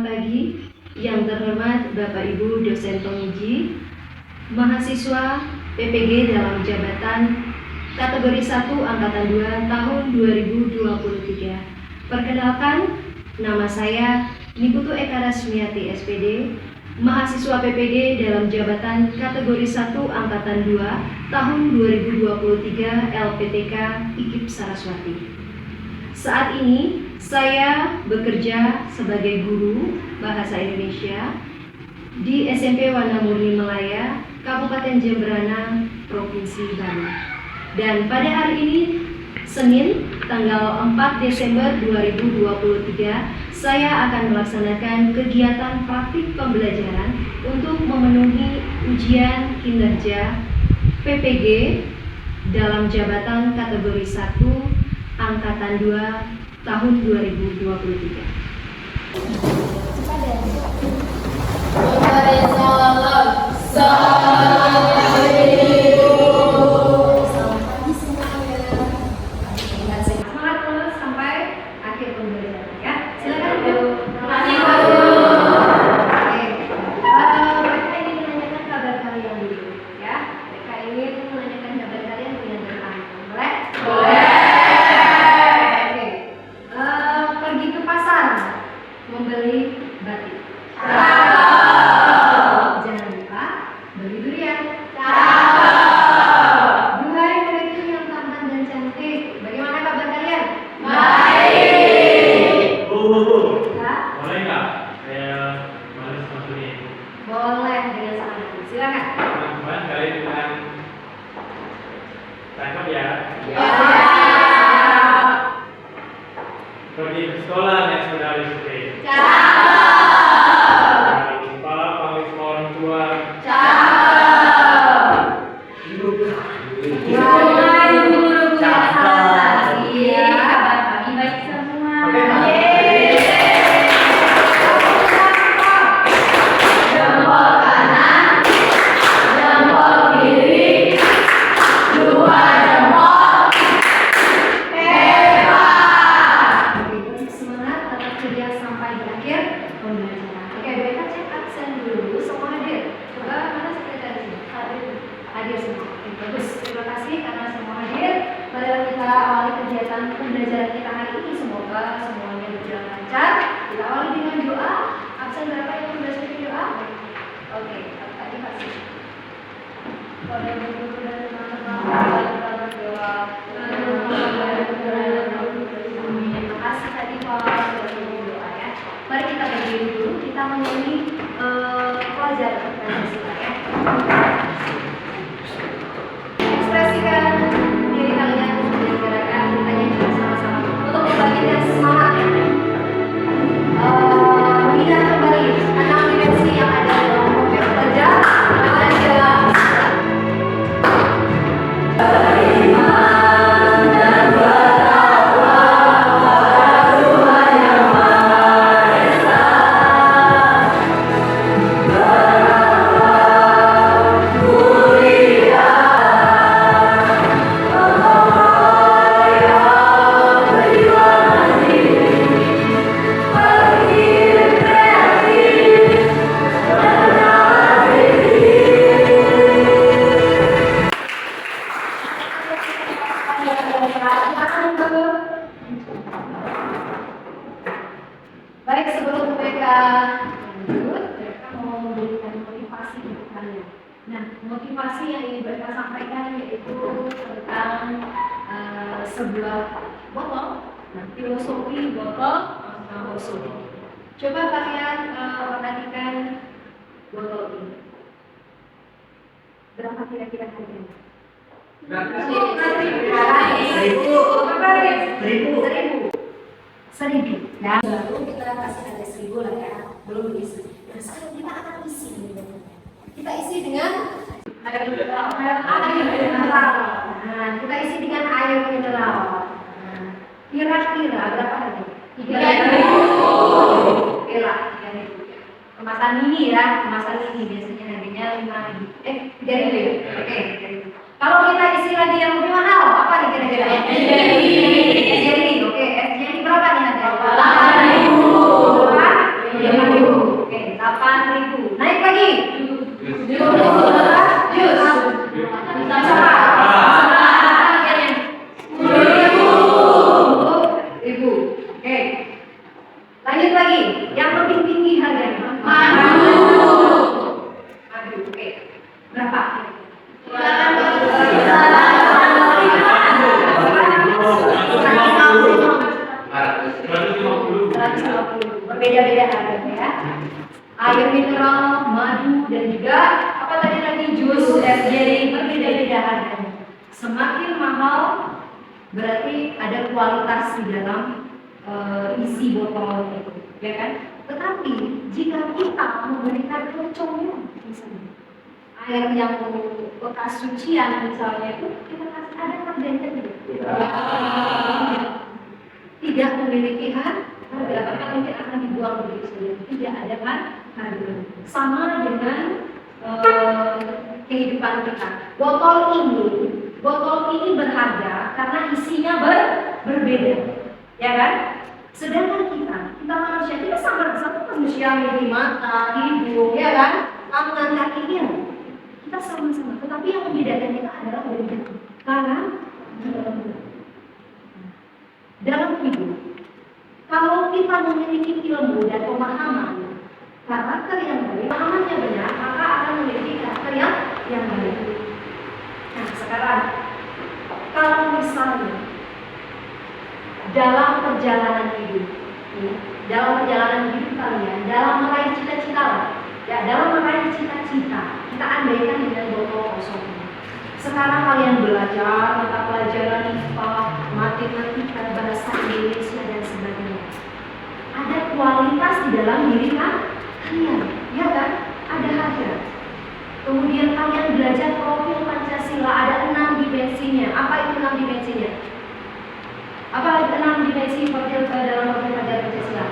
Selamat pagi, yang terhormat Bapak Ibu dosen penguji, mahasiswa PPG dalam jabatan kategori 1 angkatan 2 tahun 2023. Perkenalkan, nama saya Nikutu Eka Rasmiati SPD, mahasiswa PPG dalam jabatan kategori 1 angkatan 2 tahun 2023 LPTK IKIP Saraswati. Saat ini saya bekerja sebagai guru Bahasa Indonesia di SMP Wana Murni Melaya, Kabupaten Jemberana, Provinsi Bali. Dan pada hari ini, Senin, tanggal 4 Desember 2023, saya akan melaksanakan kegiatan praktik pembelajaran untuk memenuhi ujian kinerja PPG dalam jabatan kategori 1 Angkatan 2 tahun 2023. Semangat terus sampai akhir pembelajaran ya. Silakan Bu. Oke. Mereka ingin menanyakan kabar kalian dulu ya. Mereka ingin menanyakan kabar kalian dengan depan. Boleh? Boleh. Pergi ke pasar membeli batik. Jangan lupa beli durian. Duhai muridku yang tampan dan cantik, bagaimana kabar kalian? Baik. Bu. Ya? Boleh nggak saya balas materi? Boleh dengan sangat. Silakan. Teman-teman kalian dengan tangkap ya. Pergi ke sekolah dan saudara istri. Jangan lupa panggil semua orang tua. Iya, kabar kami baik semua. Jempol kanan, jempol kiri, dua jempol. Hebat. Semangat tetap kerja sampai di akhir pembelajaran. Oke, mereka cek absen dulu. Semua hadir. Coba mana sekretaris? Hadir semua. Oke, bagus. Terima kasih karena semua hadir. Marilah kita awali kegiatan pembelajaran kita hari ini. Semoga semuanya berjalan lancar. Kita awali dengan doa. Absen berapa yang sudah sudah doa? Oke, tadi pasti. Pada guru dan teman-teman kita berdoa. Terima kasih tadi Pak sudah berdoa ya. Mari kita berdiri dulu. Kita menyanyi pelajaran Pancasila ya. Ekspresikan diri kalian menjadi gerakan, kita nyanyi bersama-sama untuk membangkitkan semangat ya. Ingat kembali 6 dimensi yang ada dalam kompleks belajar Pancasila. Baik, sebelum mereka lanjut, mereka mau memberikan motivasi untuk kalian. Nah, motivasi yang ingin mereka sampaikan yaitu tentang sebuah botol, filosofi botol filosofi. Coba kalian perhatikan botol ini. Berapa kira-kira harganya? 1.000. Nah, baru kita kasih ada 1.000 lah ya, belum diisi. Nah, sekarang kita akan isi dengan kita isi dengan air mineral. Nah, kita isi dengan air mineral. Nah, kira-kira berapa harganya? 3.000. Oke lah, 3.000. Kemasan ini ya, kemasan ini biasanya harganya 5.000. 3.000. Oke, 3.000. Kalau kita isi lagi yang lebih mahal, apa nih kira-kira? SJI. Oke, SJI berapa nih harganya? 8.000. 150. 150. Berbeda-beda harganya ya. Air mineral, madu, dan juga apa tadi jus, jadi berbeda-beda harganya. Semakin mahal berarti ada kualitas di dalam isi botol itu, ya kan? Tetapi jika kita memberikan kocongnya, misalnya air yang bekas cucian misalnya itu kita kasih ada harganya tidak? Tidak memiliki harga, bahkan mungkin akan dibuang begitu saja. Tidak ada kan harga. Sama dengan kehidupan kita. Botol ini berharga karena isinya berbeda, ya kan? Sedangkan kita manusia, kita sama manusia memiliki mata, hidung, ya kan? Tangan, kakinya, kita sama-sama. Tetapi yang membedakan kita adalah bentuk. Karena dalam hidup, kalau kita memiliki ilmu dan pemahaman, karakter yang baik, pemahamannya benar, maka akan memiliki karakter yang baik. Nah, sekarang kalau misalnya dalam perjalanan hidup kalian, dalam meraih cita-cita, dalam meraih cita-cita, kita andaikan dengan botol kosong. Sekarang kalian belajar mata pelajaran IPA, matematika, bahasa Indonesia dan sebagainya. Ada kualitas di dalam diri kalian, ya kan? Ada harga. Kemudian kalian belajar profil Pancasila, ada 6 dimensinya. Apa itu 6 dimensinya? Apa 6 dimensi profil dalam profil Pancasila?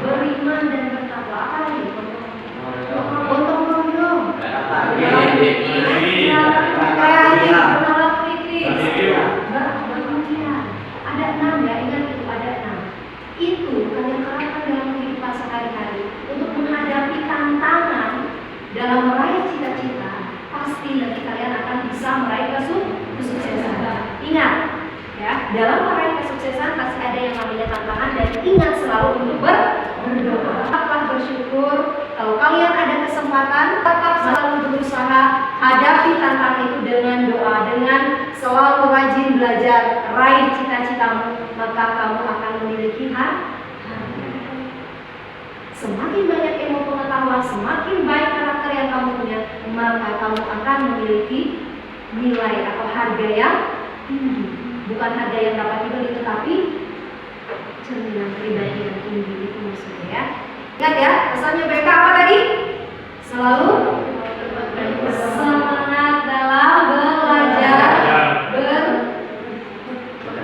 Beriman dan bertakwa. Apa lagi? Gotong royong. Ada 6 ya, ingat itu ada 6. Itu kalian terapkan dalam kehidupan sehari-hari untuk menghadapi tantangan dalam meraih cita-cita. Pasti nanti kalian akan bisa meraih kesuksesan. Ingat ya, dalam meraih kesuksesan pasti ada yang namanya tantangan, dan ingat selalu untuk berdoa. Tetaplah bersyukur. Kalau kalian ada kesempatan, tetap selalu berusaha hadapi tantangan itu dengan doa, dengan selalu rajin belajar, raih cita-citamu, maka kamu akan memiliki harga. Semakin banyak ilmu pengetahuan, semakin baik karakter yang kamu punya, maka kamu akan memiliki nilai atau harga yang tinggi. Bukan harga yang dapat dibeli, tetapi cerminan pribadi yang tinggi, itu maksudnya ya. Ingat ya, pesannya mereka apa tadi? Selalu semangat dalam belajar,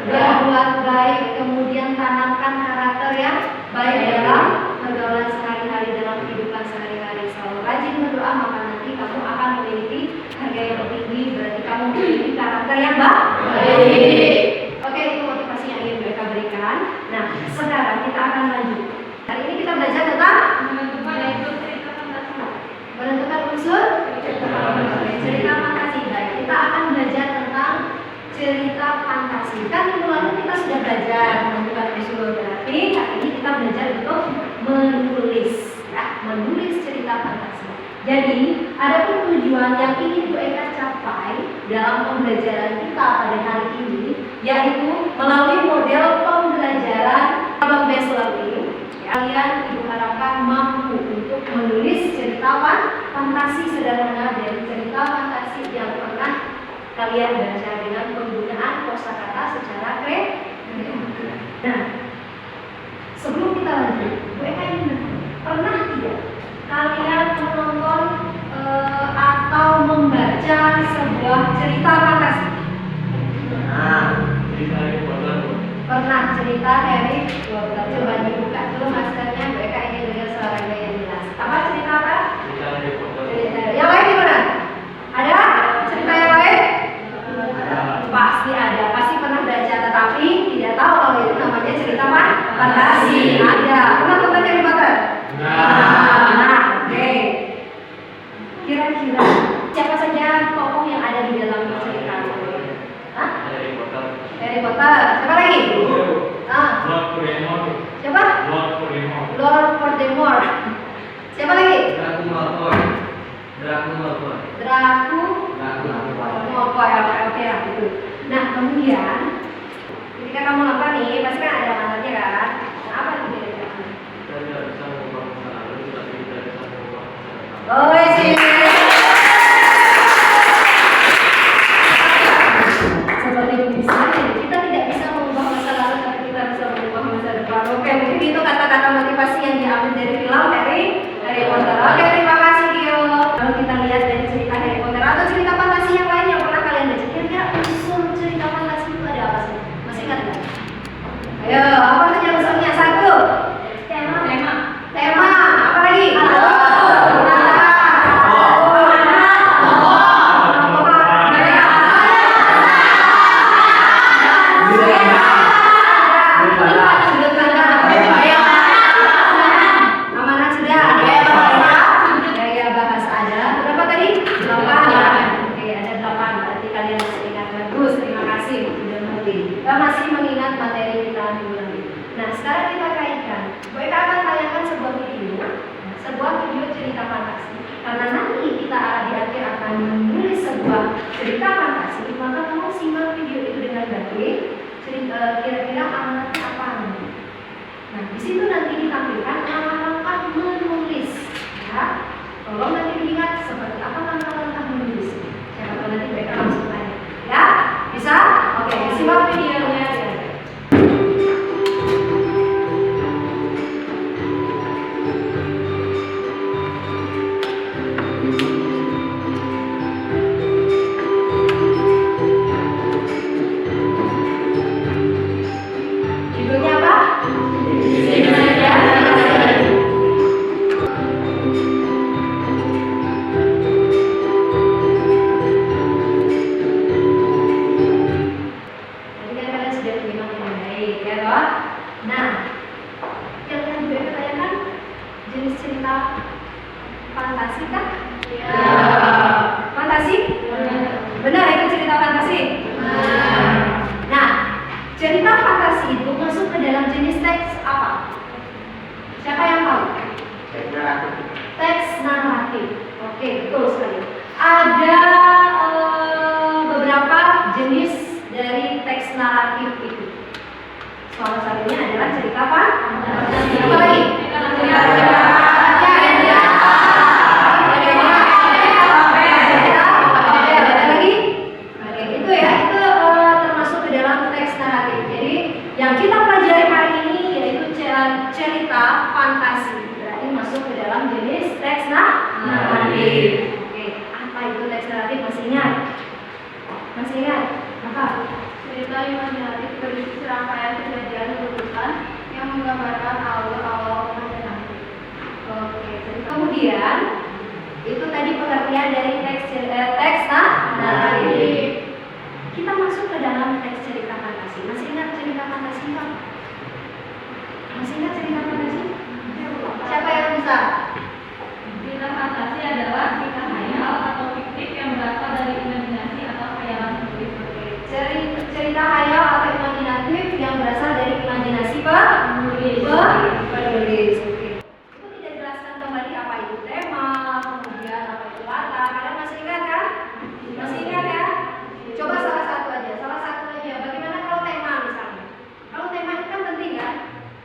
berbuat baik, kemudian tanamkan karakter yang baik dalam pergaulan sehari-hari, dalam kehidupan sehari-hari. Selalu rajin berdoa, maka nanti kamu akan memiliki harga yang tinggi, berarti kamu memiliki karakter yang baik. Oke, itu motivasi yang ingin mereka berikan. Nah, sekarang kita akan lanjut. Hari ini kita belajar tentang menentukan unsur cerita fantasi. Baik, kita akan belajar tentang cerita fantasi. Kan minggu lalu kita sudah belajar menentukan unsur, berarti hari ini kita belajar untuk menulis, ya, menulis cerita fantasi. Jadi, ada pun tujuan yang ingin Bu Eka capai dalam pembelajaran kita pada hari ini, yaitu melalui model pembelajaran Abang Besler ini. Kalian Ibu harapkan mampu untuk menulis cerita fantasi sederhana dan cerita fantasi yang pernah kalian baca dengan penggunaan kosakata secara kreatif. Nah, sebelum kita lanjut, Bu Eka ingin pernah tidak kalian menonton atau membaca sebuah cerita fantasi? Pernah cerita Harry Potter. Coba dibuka dulu maskernya, Bu Eka ingin dengar suaranya yang jelas. Apa cerita apa? Cerita. Yang lain gimana? Ada cerita yang lain? Pasti ada, pasti pernah baca, tetapi tidak tahu kalau itu namanya cerita fantasi. Ada. Pernah nonton Harry Potter? Nah, oke. Kira-kira siapa saja tokoh yang ada di dalam cerita? Hah? Harry Potter. Siapa lagi? Siapa? Lord nih, pasti kan ada mantannya kan? Nah, apa itu kira-kira? Kita tidak bisa mengubah masa lalu, tapi kita bisa mengubah masa depan. Oh, sih. Seperti misalnya, kita tidak bisa mengubah masa lalu, tapi kita bisa mengubah masa depan. Oke, mungkin itu kata-kata motivasi yang diambil dari film Harry Potter. Oke, terima kasih Gio. Lalu kita lihat dari cerita Harry Potter atau cerita fantasi yang lain yang pernah kalian baca. Kira-kira unsur cerita fantasi itu ada apa sih? Masih ingat nggak? Ayo, apa saja unsurnya? Satu. Tema. Apa lagi? Amanat sudah. Gaya bahasa ada. Berapa tadi? 8 ya. Oke, ada 8. Berarti kalian masih ingat. Bagus, terima kasih. Sudah mengerti. Kita masih mengingat materi kita minggu lalu. Nah, sekarang kita kaitkan. Kita akan tayangkan sebuah video cerita fantasi. Karena nanti kita di akhir akan menulis sebuah cerita fantasi, maka kamu simak video itu dengan baik. Kira-kira amanatnya apa? Nah, di situ nanti ditampilkan langkah-langkah menulis. Ya, tolong nanti diingat seperti apa langkah-langkah menulis. Siapa tahu nanti mereka langsung tanya. Ya, bisa? Oke, simak videonya. Judulnya apa? Tadi kan kalian sudah menyimak dengan baik, ya toh? Nah, yang tadi juga ditanyakan jenis cerita fantasi kan? Ya. Fantasi? Benar itu cerita fantasi? Nah, cerita fantasi itu masuk ke dalam jenis teks apa? Siapa yang tahu? Teks naratif. Oke, betul sekali. Ada beberapa jenis dari teks naratif itu. Salah satunya adalah cerita fantasi. Apa lagi? Yang kita pelajari hari ini yaitu cerita fantasi. Berarti masuk ke dalam jenis teks naratif. Oke, apa itu teks naratif? Masih ingat? Masih ingat? Apa? Cerita imajinatif berisi serangkaian kejadian letusan yang menggambarkan awal-awal kejadian. Oke, jadi kemudian itu tadi pengertian dari teks naratif. Kita masuk ke dalam teks cerita fantasi. Masih ingat cerita fantasi Pak? Masih ingat cerita fantasi? Siapa yang bisa? Cerita fantasi adalah cerita khayal atau fiktif yang berasal dari imajinasi atau khayalan penulis. Cerita khayal atau imajinatif yang berasal dari imajinasi penulis. Oke. Itu tidak dijelaskan kembali apa itu tema, kemudian apa itu latar. Kalian masih ingat kan? Masih ingat ya? Coba salah satu aja. Bagaimana kalau tema misalnya? Kalau tema itu kan penting kan?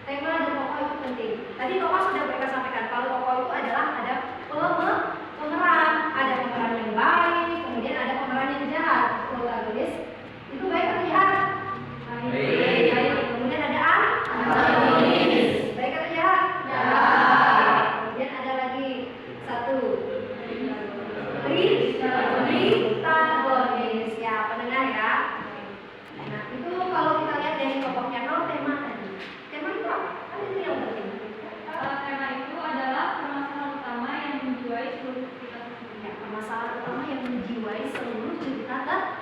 Tema dan tokoh itu penting. Tadi tokoh sudah mereka sampaikan. Kalau tokoh itu adalah ada pemeran, ada pemeran yang baik, kemudian ada pemeran yang jahat. Protagonis itu baik atau jahat? Baik. Kemudian ada antagonis. Baik atau jahat? Jahat. Kemudian ada lagi satu. Protagonis ya, penengah ya. Nah, itu kalau kita lihat dari tokohnya, kalau tema tadi. Tema itu apa? Kan itu yang penting. Tema itu adalah permasalahan utama yang menjiwai seluruh cerita tersebut. Ya, permasalahan utama yang menjiwai seluruh cerita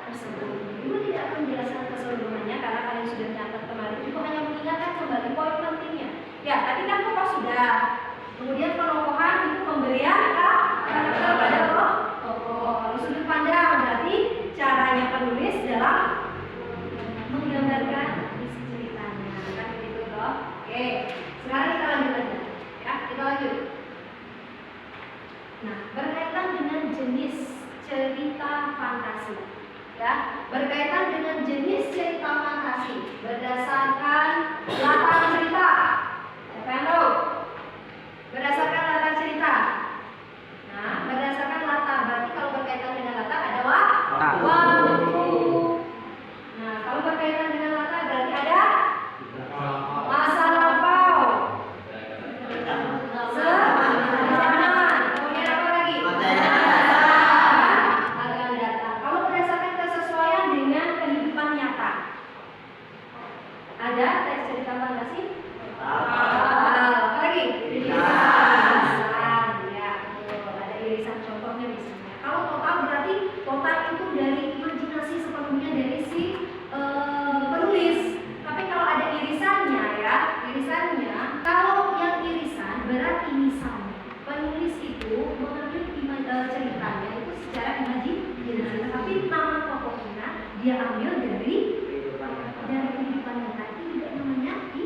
tersebut. Ibu tidak akan menjelaskan keseluruhannya karena kalian sudah mencatat kemarin. Ibu hanya mengingatkan kembali poin pentingnya. Ya, tadi kan tokoh sudah. Kemudian penokohan itu pemberian karakter pada tokoh. Sudut pandang berarti caranya penulis dalam menggambarkan isi ceritanya. Kan begitu toh? Oke, sekarang kita lanjut aja. Ya, kita lanjut. Nah, berkaitan dengan jenis cerita fantasi. ya, berkaitan dengan jenis cerita fantasi berdasarkan latar cerita. Siapa yang tahu? Berdasarkan latar cerita. Nah, berdasarkan latar berarti kalau berkaitan dengan latar ada waktu. Nah, kalau berkaitan dengan latar berarti ada masa lampau, sekarang, kemudian apa lagi? Akan datang. Kalau berdasarkan kesesuaian dengan kehidupan nyata, ada teks cerita fantasi. Apa lagi? Irisan, ya betul. Ada irisan contohnya di sini. Kalau total berarti total itu dari imajinasi sepenuhnya dari si penulis. Tapi kalau ada irisannya ya, irisannya kalau yang irisan berarti misalnya penulis itu mengambil ceritanya itu secara imajinasi, tapi nama pokoknya dia ambil dari kehidupan nyata. Itu juga namanya di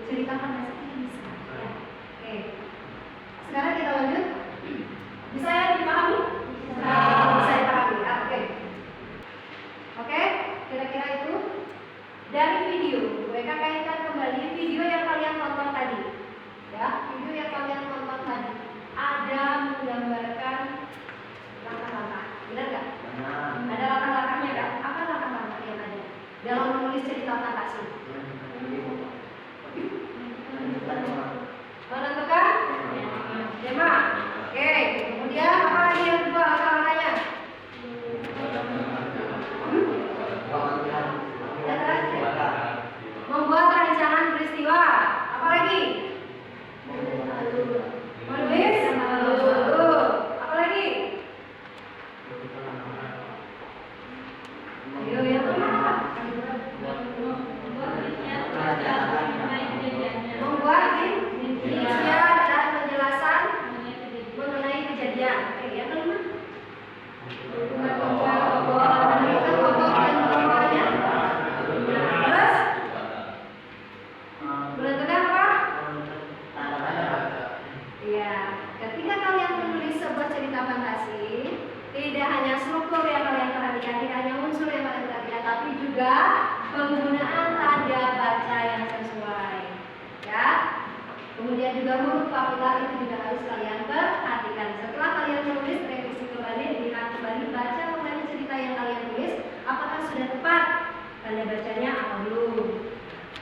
cerita fantasi irisan. Ya. Oke. Sekarang kita lanjut. Bisa ya dipahami? Bisa dipahami. Ya, oke. Oke, kira-kira itu dari video. Mereka kaitkan kembali video yang kalian tonton tadi. Ya, video yang kalian tonton tadi ada menggambarkan langkah-langkah. Benar nggak? Ada langkah-langkahnya kan? Apa langkah-langkah yang ada dalam menulis cerita fantasi? Menentukan tema. Oke, kemudian apa lagi yang kedua langkah-langkahnya? Membuat rancangan peristiwa. Apa lagi? Menulis. Apa lagi? Ayo yang mana? Membuat rincian dan penjelasan mengenai kejadian. Oke, yang kelima. Menentukan apa? Iya, ketika kalian menulis sebuah cerita fantasi, tidak hanya struktur yang kalian perhatikan, tidak hanya unsur yang kalian perhatikan, tapi juga penggunaan tanda baca yang sesuai. Ya. Kemudian juga huruf kapital itu juga harus kalian perhatikan. Setelah kalian menulis, revisi kembali, dilihat kembali, baca kembali cerita yang kalian tulis, apakah sudah tepat tanda bacanya atau belum?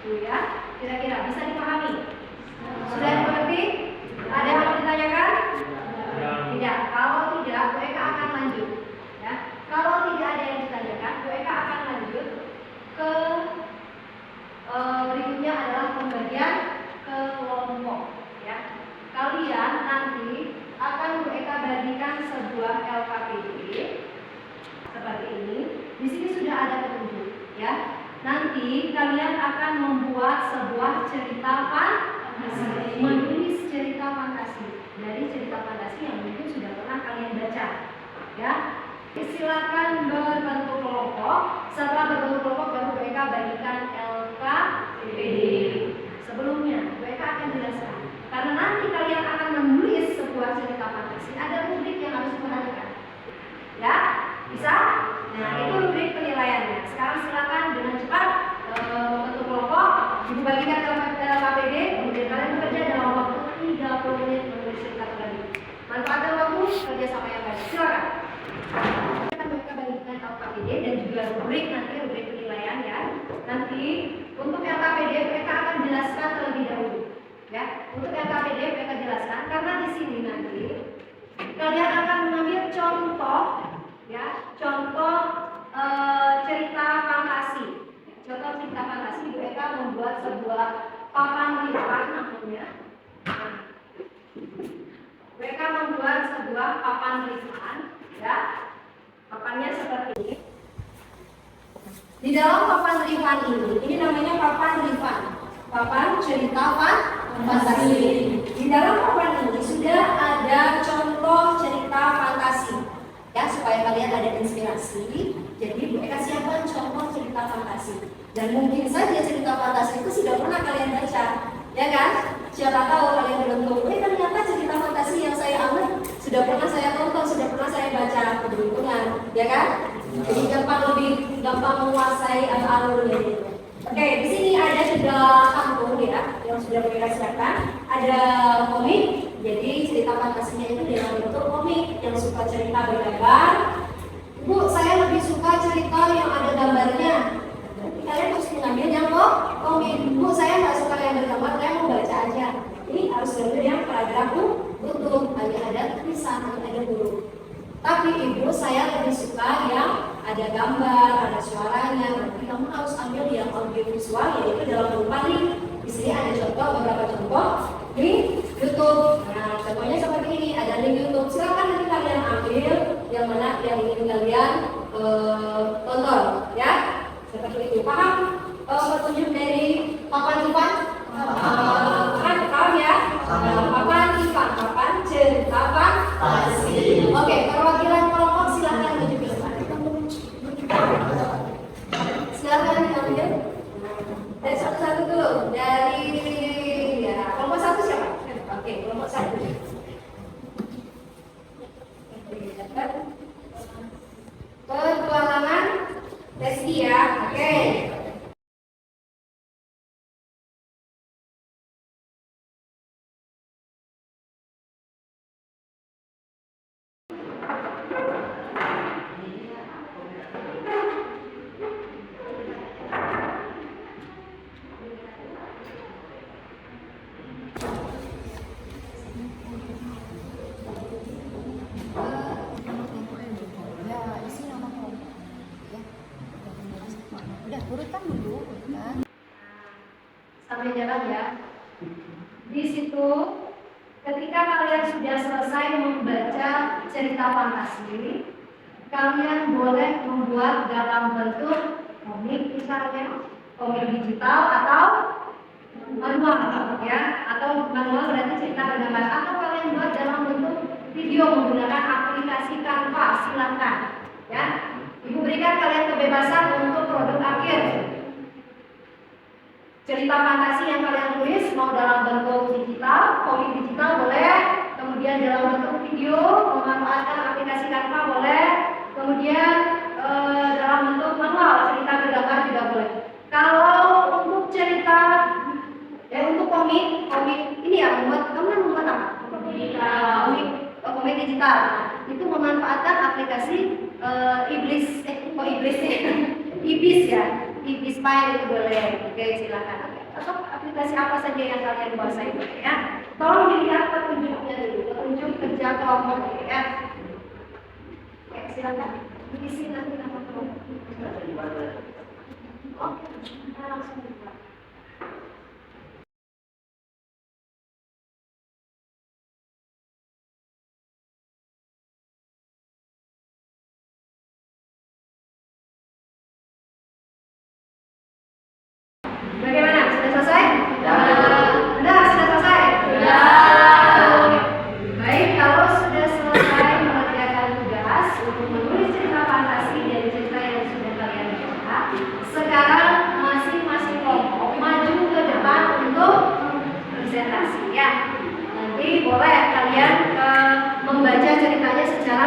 Tuh ya, kira-kira bisa dipahami? Sudah dimengerti? Ada yang mau ditanyakan? Tidak. Kalau tidak, Bu Eka akan lanjut. Ya. Kalau tidak ada yang ditanyakan, Bu Eka akan lanjut ke berikutnya adalah pembagian kelompok. Ya. Kalian nanti akan Bu Eka bagikan sebuah LKPD seperti ini. Di sini sudah ada petunjuk. Ya. Nanti kalian akan membuat sebuah cerita fantasi, menulis cerita fantasi dari cerita fantasi yang mungkin sudah pernah kalian baca. Ya, silakan berbentuk kelompok. Setelah berbentuk kelompok baru mereka bagikan LKPD. Sebelumnya mereka akan jelaskan karena nanti kalian akan menulis sebuah cerita fantasi ada rubrik yang harus diperhatikan. Ya, bisa? Nah, itu rubrik penilaiannya. Sekarang silakan dengan cepat membentuk kelompok, dibagikan ke LKPD, kemudian kalian bekerja dalam waktu 30 menit menulis cerita tadi. Manfaatkan waktu kerja sama yang baik. Silakan. Kita mereka bagikan LKPD dan juga rubrik nanti rubrik penilaian ya. Nanti untuk LKPD mereka akan jelaskan terlebih dahulu. Ya, untuk LKPD mereka jelaskan karena di sini nanti kalian akan mengambil contoh. Ya, contoh cerita fantasi. Contoh cerita fantasi mereka membuat sebuah papan lipat namanya. Mereka membuat sebuah papan lipat, ya. Papannya seperti ini. Di dalam papan lipat ini namanya papan lipat. Papan cerita fantasi. Di dalam papan ini sudah ada contoh cerita fantasi. Ya, supaya kalian ada inspirasi. Jadi Bu Eka siapkan contoh cerita fantasi. Dan mungkin saja cerita fantasi itu sudah pernah kalian baca, ya kan? Siapa tahu kalian belum tahu, ternyata cerita fantasi yang saya ambil sudah pernah saya tonton, sudah pernah saya baca keberuntungan, ya kan? Jadi gampang lebih gampang menguasai alurnya gitu. Oke, di sini ada tiga kampung ya yang sudah mereka siapkan. Ada komik, jadi cerita fantasinya itu dalam bentuk komik yang suka cerita bergambar. Bu, saya lebih suka cerita yang ada gambarnya. Jadi kalian harus mengambil yang komik. Bu, saya nggak suka yang bergambar, saya mau baca aja. Ini harus diambil yang paragraf utuh, hanya ada tulisan, hanya ada huruf. Tapi ibu, saya lebih suka yang ada gambar, ada suaranya. Berarti kamu harus ambil yang audio visual, yaitu dalam berupa link. Di sini ada contoh, beberapa contoh di YouTube. Nah, contohnya seperti ini, ada link YouTube. Silakan nanti kalian ambil yang mana yang ingin kalian tonton, ya. Seperti itu. Paham petunjuk dari papan Ivan? Paham ya? Papan Ivan, papan cerita fantasi. Oke, perwakilan kelompok silakan maju ke depan. Silakan diambil. Dari satu-satu dulu. Dari ya, kelompok satu siapa? Oke, kelompok satu. Petualangan Reski ya. Oke. Sambil jalan ya. Di situ, ketika kalian sudah selesai membaca cerita fantasi, kalian boleh membuat dalam bentuk komik, misalnya komik digital atau manual, ya. Atau manual berarti cerita bergambar. Atau kalian buat dalam bentuk video menggunakan aplikasi Canva, silakan. Ya, Ibu berikan kalian kebebasan untuk produk akhir. Cerita fantasi yang kalian tulis mau dalam bentuk digital, komik digital boleh, kemudian dalam bentuk video memanfaatkan aplikasi Canva boleh, kemudian dalam bentuk manual cerita bergambar juga boleh. Kalau untuk cerita untuk komik ini ya membuat apa? Komik digital. Itu memanfaatkan aplikasi Ibis ya. Ibis File itu boleh. Oke, silakan. Atau aplikasi apa saja yang kalian kuasai ya. Tolong dilihat petunjuknya dulu, petunjuk kerja kelompok ya. Oke, silakan. Diisi nanti nama kelompok. Oke, langsung dibuat. Bagaimana? Sudah selesai? Sudah selesai? Baik, kalau sudah selesai mengerjakan tugas untuk menulis cerita fantasi dari cerita yang sudah kalian baca, sekarang masing-masing kelompok maju ke depan untuk presentasi ya. Nanti boleh kalian membaca ceritanya secara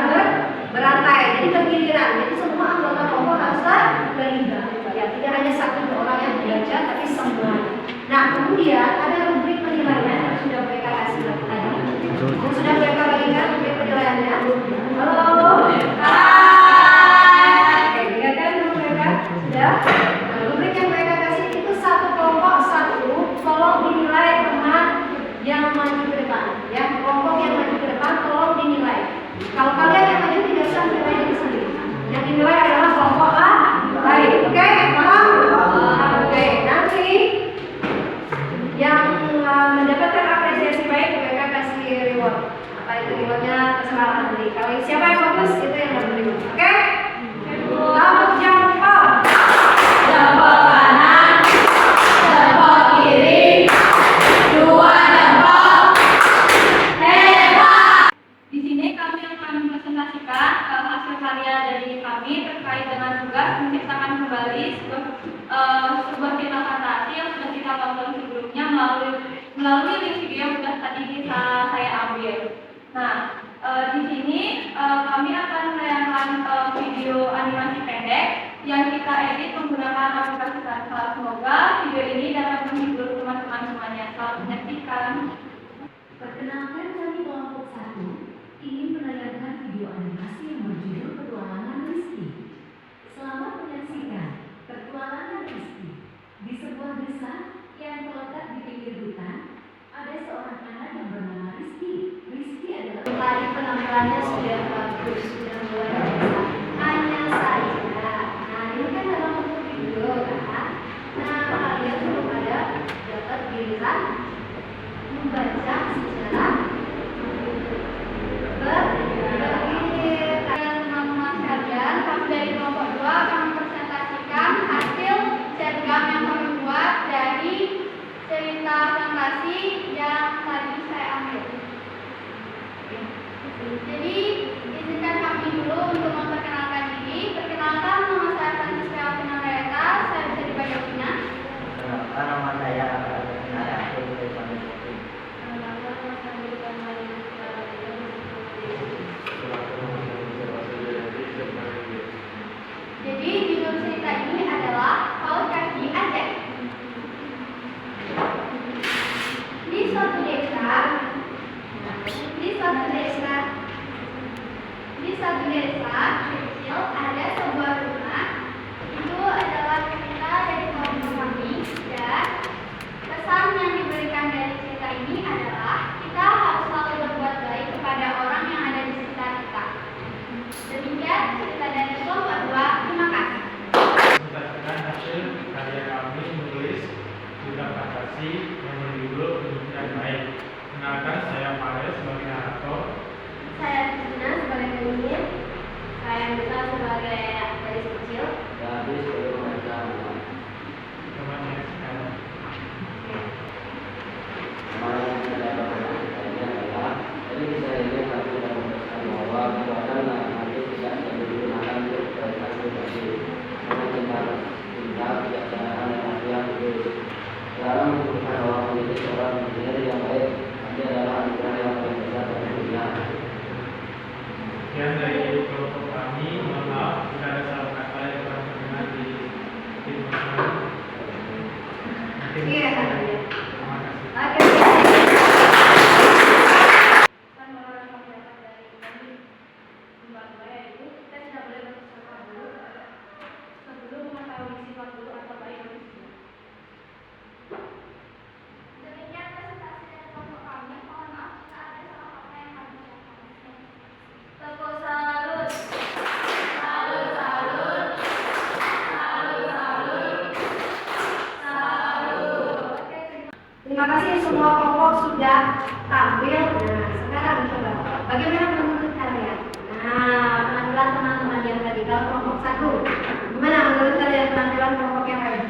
berantai, jadi bergiliran. Jadi semua anggota kelompok haruslah terlibat. Ya, tidak hanya satu orang yang belajar, tapi semua. Nah, kemudian ada rubrik penilaian yang sudah mereka kasih tadi. Yang sudah mereka bagikan rubrik penilaiannya. Halo. Hai. Oke, lihatkan dulu mereka sudah. Nah, rubrik yang mereka kasih itu satu kelompok satu. Tolong dinilai teman yang maju ke depan. Ya, kelompok yang maju ke depan tolong dinilai. Kalau kalian yang maju tidak usah menilai diri sendiri. Yang dinilai adalah kelompok A. Baik, oke, paham? Oke, nanti yang mendapatkan apresiasi baik mereka kasih reward. Apa itu rewardnya terserah nanti. Kalau siapa yang bagus itu yang dapat reward. Oke? Selamat jumpa. Jempol kanan, jempol kiri, dua jempol. Hebat. Di sini kami akan mempresentasikan hasil karya dari kami terkait dengan tugas menciptakan kembali sebuah cerita fantasi yang sudah kita tonton sebelumnya melalui link video yang sudah tadi saya ambil. Nah, di sini kami akan menayangkan video animasi pendek yang kita edit menggunakan aplikasi Canva. Semoga video ini dapat menghibur teman-teman semuanya. Selamat menyaksikan. Perkenalkan, kami kelompok 1 ingin menayangkan video animasi yang berjudul Petualangan Rizky. Selamat menyaksikan Petualangan Rizky. Di sebuah desa yang terletak di pinggir hutan, ada seorang anak yang bernama Rizky. Rizky adalah Tadi penampilannya sudah bagus, sudah luar biasa. Hanya saja, nah ini kan dalam bentuk video kan. Nah kalian belum ada dapat giliran membaca secara bergilir. Teman-teman sekalian, kami dari kelompok 2 akan mempresentasikan hasil cergam yang kami buat dari cerita fantasi yang tadi saya ambil. Jadi, izinkan kami dulu untuk memperkenalkan diri. Perkenalkan, nama saya Francisca Alvina Rayata. Saya bisa dipanggil Alvina. Perkenalkan, nama saya Alvina Rayata. Jadi, judul cerita ini adalah Paus Kaki Aceh. Di suatu desa kecil ada sebuah rumah. Itu adalah cerita dari kelompok kami, dan pesan yang diberikan dari cerita ini adalah kita harus selalu berbuat baik kepada orang yang ada di sekitar kita. Demikian cerita dari kelompok 2. Terima kasih. Berdasarkan hasil karya kami menulis cerita fantasi yang berjudul Pendidikan Baik. Kenalkan, saya Fares sebagai narator. Saya Tina sebagai penulis. Saya Mita sebagai gadis kecil. Jadi sebelum mereka Teman yang sekarang. kemarin kita dapat ini adalah jadi kita ini satu dan memutuskan bahwa kebetulan nanti tidak digunakan untuk kegiatan pribadi karena kita kebiasaan dan yang berbeda. Sekarang memutuskan bahwa menjadi seorang engineer yang baik nanti adalah anugerah yang paling besar dari dunia. Sekian dari kelompok kami. Mohon maaf jika ada salah kata yang kurang berkenan di tim teman-teman. Mungkin Iya. terima kasih. Oke. Kita tidak boleh bersama dulu sebelum mengetahui sifat dulu atau baik manusia. Demikian presentasi dari kelompok kami. Mohon maaf jika ada salah kata yang kami ucapkan. Tepuk salut. Salut, salut. Salut, salut. Salut. Oke, Terima kasih semua kelompok sudah tampil. Nah, sekarang coba bagaimana menurut kalian? Nah, penampilan teman-teman yang tadi kalau kelompok 1. Gimana menurut kalian penampilan kelompok yang lain?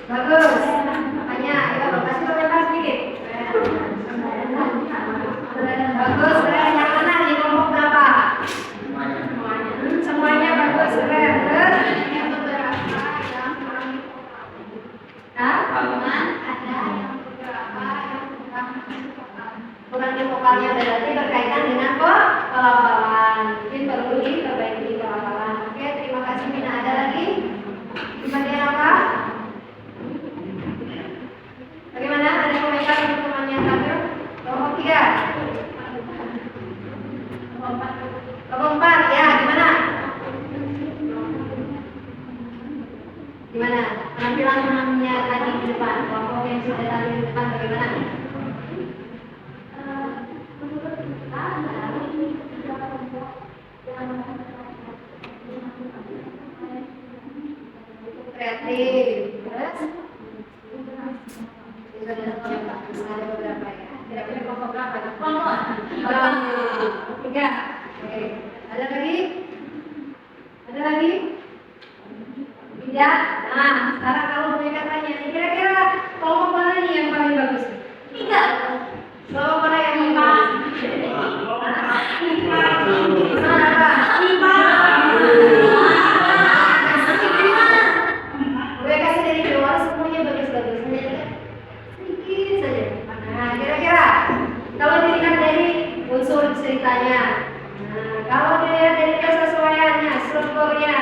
Bagus. Makanya, ayo kasih komentar sedikit. Bagus, keren. Yang mana di kelompok berapa? Semuanya bagus, keren. yang beberapa yang kurang Hah? ada yang beberapa yang kurang Bukan di vokalnya berarti berkaitan dengan pelafalan. Mungkin perlu diperbaiki pelafalan. Oke, terima kasih Mina. Ada lagi? Di bagian apa? Bagaimana? Ada komentar untuk teman yang tampil? Kelompok 3. Kelompok 4, ya, gimana? Gimana? Penampilan temannya tadi di depan, kelompok yang sudah tadi di depan bagaimana? menurut kita dari tiga kelompok yang Kreatif. Terus? Sudah ada beberapa ya. Kira-kira kelompok berapa? Kelompok 3. Oke. Ada lagi? Ada lagi? Tidak. Nah, sekarang kalau mereka tanya, kira-kira kelompok mana nih yang paling bagus? 3. Kelompok mana yang paling bagus? 5. Gimana, Pak? 5. Gue kasih dari luar semuanya bagus-bagus. Sedikit saja. Nah, kira-kira kalau dilihat dari unsur ceritanya, nah, kalau dilihat dari kesesuaiannya, strukturnya,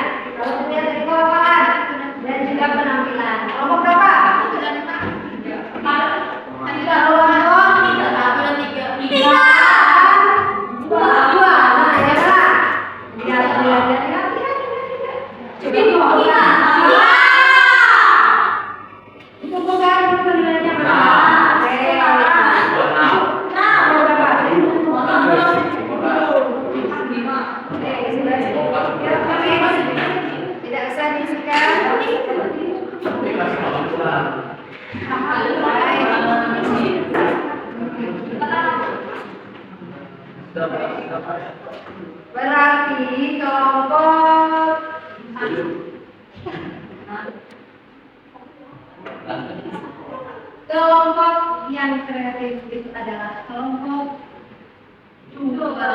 nilainya berapa? Nah. Oke. Nah. Berapa? Lima. Oke, sudah cukup. Ya, oke. Tidak usah diisikan. Berarti kelompok yang kreatif itu adalah kelompok dua.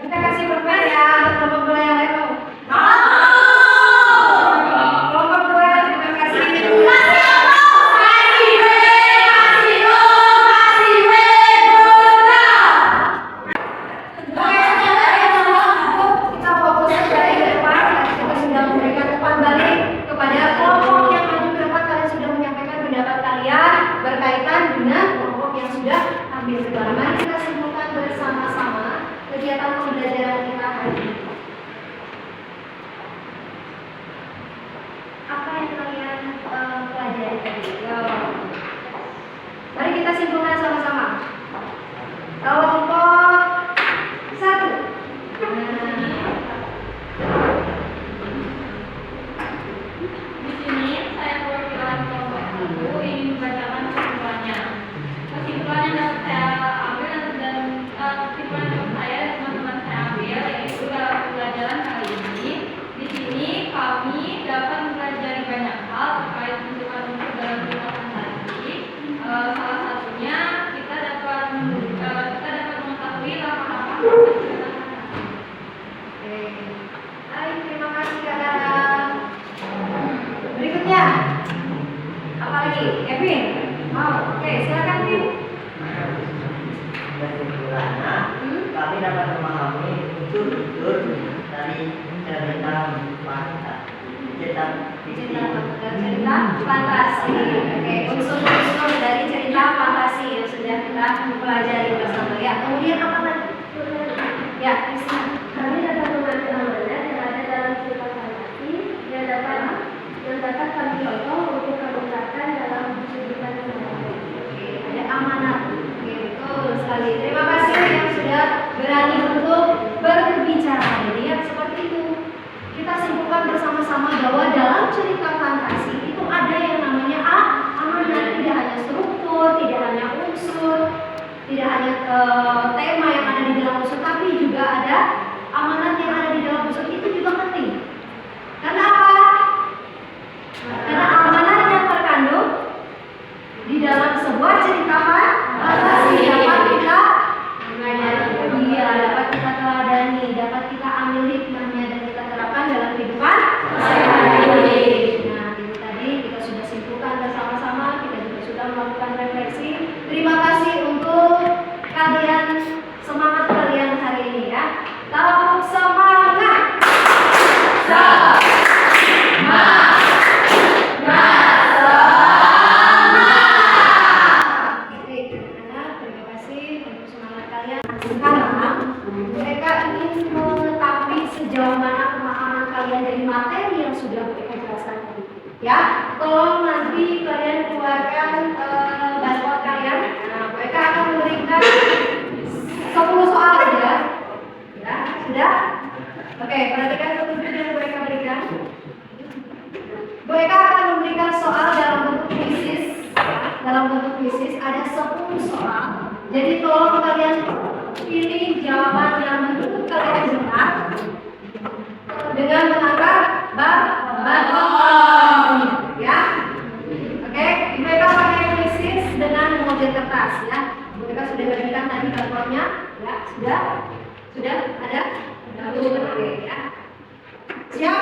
Kita kasih permen ya, kelompok dua yang lain mau. Kelompok dua, terima kasih. Kita fokus dari depan, kita sudah memberikan umpan balik kepada kelompok yang maju ke depan. Kalian sudah menyampaikan pendapat kalian berkaitan dengan kelompok yang sudah ambil keluar. Mari kita simpulkan bersama-sama kegiatan pembelajaran kita hari ini. Apa yang kalian pelajari tadi? Mari kita simpulkan sama-sama. Kelompok satu. Di sini saya perwakilan kelompok 1 ingin membacakan kesimpulannya. Kesimpulan yang dapat saya ambil dan kesimpulan yang dapat saya dan teman-teman saya ambil yaitu dalam pembelajaran kali ini. Di sini kami dapat mempelajari banyak hal terkait unsur-unsur dalam kehidupan tadi. Salah satunya kita dapat mengetahui langkah-langkah proses kehidupan. Oke. Baik, terima kasih Kak Dara. Berikutnya. Apa lagi? Kevin? Mau? Oke, silakan Kevin. Kesimpulannya, kami dapat memahami unsur-unsur dari cerita fantasi. Oke, unsur-unsur dari cerita fantasi yang sudah kita pelajari bersama ya. Kemudian apa lagi? Ya, Krisna. Kami dapat mengambil amanat yang ada dalam cerita fantasi yang dapat kami contoh untuk kami terapkan dalam kehidupan sehari-hari. Oke, ada amanat. Oke, betul sekali. Terima kasih yang sudah berani untuk berbicara hari ini ya. Seperti itu. Kita simpulkan bersama-sama bahwa dalam cerita fantasi itu ada yang namanya amanat. Tidak hanya struktur, tidak hanya unsur, tidak hanya tema yang ada di dalam unsur, tapi juga ada amanat yang ada di dalam unsur. Itu juga penting. Karena apa? Karena amanat yang terkandung di dalam sebuah cerita fantasi dapat kita dapat kita teladani, dapat kita ambil hikmahnya dan kita terapkan dalam kehidupan sehari-hari. Nah, itu tadi kita sudah simpulkan bersama-sama, kita juga sudah melakukan refleksi. Terima kasih untuk kalian, semangat kalian hari ini ya. Tepuk semangat. Terima kasih untuk semangat kalian. Sekarang mereka ingin mengetahui sejauh mana pemahaman kalian dari materi yang sudah mereka jelaskan tadi. Ya, tolong nanti kalian keluarkan bantuan kalian. Nah, mereka akan memberikan 10 soal aja. Ya, sudah? Oke, perhatikan petunjuk yang mereka berikan. Mereka akan memberikan soal dalam bentuk kuisis. Dalam bentuk kuisis ada 10 soal. Jadi tolong kalian pilih jawaban yang menurut kalian benar dengan menangkap baton. Ya. Oke, mereka pakai kuisis dengan model kertas ya. Mereka sudah berikan tadi batonnya. Ya, sudah ada. Oke ya. Siap?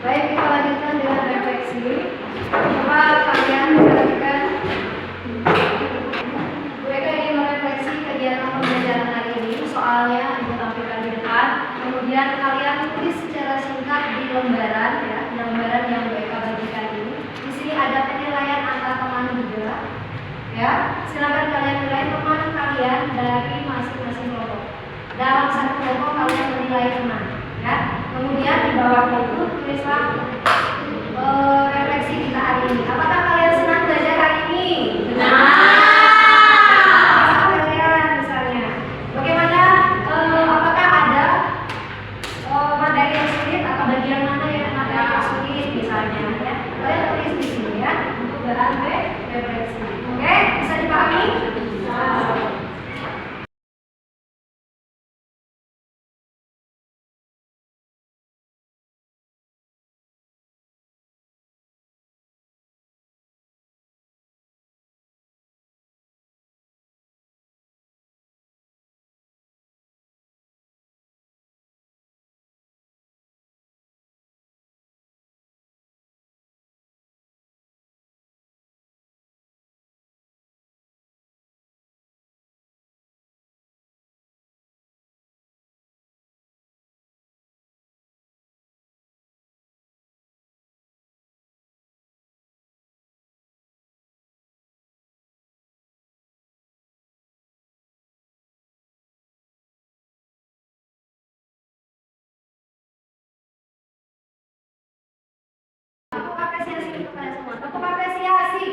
Baik, kita lanjutkan dengan refleksi. Coba kalian perhatikan. Bu Eka ingin merefleksi kegiatan pembelajaran hari ini. Soalnya Ibu tampilkan di depan. Kemudian kalian tulis secara singkat di lembaran, ya, di lembaran yang Bu Eka bagikan ini. Di sini ada penilaian antar teman juga. Ya, silakan kalian nilai teman kalian dari masing-masing kelompok. Dalam satu kelompok kalian menilai teman, ya. Kemudian di bawahnya itu tulislah refleksi kita hari ini. Apakah kalian senang belajar hari ini? Kalian misalnya, bagaimana? Apakah ada materi yang sulit atau bagian mana yang materi yang sulit misalnya? Ya, kalian tulis di sini ya untuk bahan refleksi. Oke, bisa dipahami? Tepuk apresiasi untuk kalian semua. Tepuk apresiasi.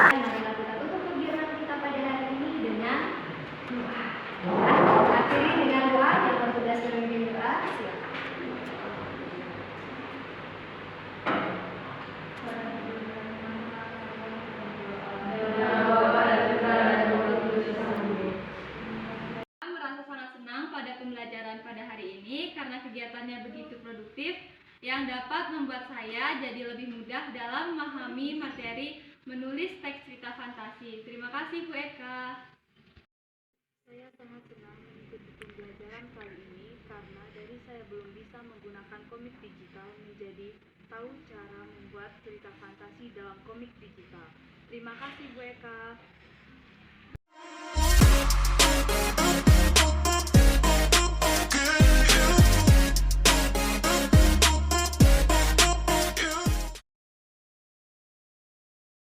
Marilah kita tutup kegiatan kita pada hari ini dengan doa. Akhiri dengan doa yang bertugas memimpin doa. Saya merasa sangat senang pada pembelajaran pada hari ini karena kegiatannya begitu produktif yang dapat membuat saya jadi lebih mudah dalam memahami materi menulis teks cerita fantasi. Terima kasih Bu Eka. Saya sangat senang mengikuti pembelajaran kali ini karena dari saya belum bisa menggunakan komik digital menjadi tahu cara membuat cerita fantasi dalam komik digital. Terima kasih Bu Eka.